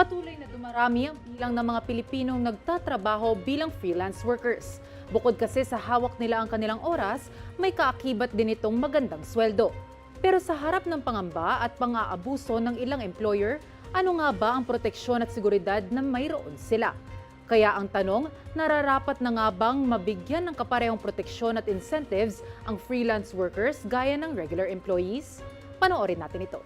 Patuloy na dumarami ang bilang ng mga Pilipinong nagtatrabaho bilang freelance workers. Bukod kasi sa hawak nila ang kanilang oras, may kaakibat din itong magandang sweldo. Pero sa harap ng pangamba at pang-aabuso ng ilang employer, ano nga ba ang proteksyon at seguridad na mayroon sila? Kaya ang tanong, nararapat na nga bang mabigyan ng kaparehong proteksyon at incentives ang freelance workers gaya ng regular employees? Panoorin natin ito.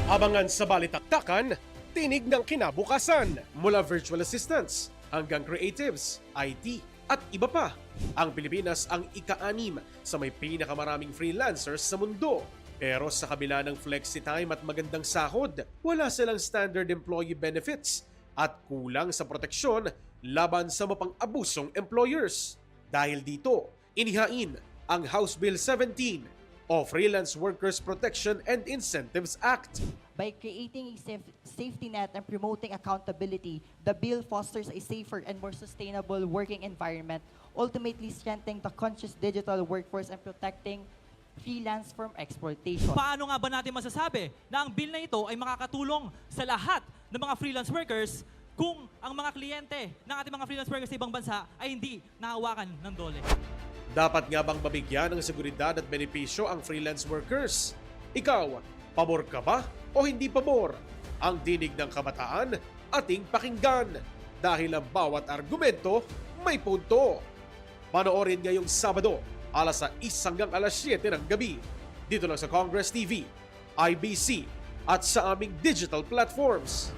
Abangan sa balitaktakan, tinig ng kinabukasan mula virtual assistants hanggang creatives, IT at iba pa. Ang Pilipinas ang ika-6 sa may pinakamaraming freelancers sa mundo. Pero sa kabila ng flexi time at magandang sahod, wala silang standard employee benefits at kulang sa proteksyon laban sa mapang-abusong employers. Dahil dito, inihain ang House Bill 17 o Freelance Workers Protection and Incentives Act. By creating a safety net and promoting accountability, the bill fosters a safer and more sustainable working environment, ultimately strengthening the conscious digital workforce and protecting freelance from exploitation. Paano nga ba natin masasabi na ang bill na ito ay makakatulong sa lahat ng mga freelance workers kung ang mga kliyente ng ating mga freelance workers sa ibang bansa ay hindi nahawakan ng dole? Dapat nga bang mabigyan ng seguridad at benepisyo ang freelance workers? Ikaw, pabor ka ba o hindi pabor? Ang dinig ng kabataan, ating pakinggan. Dahil ang bawat argumento may punto. Panoorin ngayong Sabado, alas 6 hanggang alas 7 ng gabi. Dito lang sa Congress TV, IBC at sa aming digital platforms.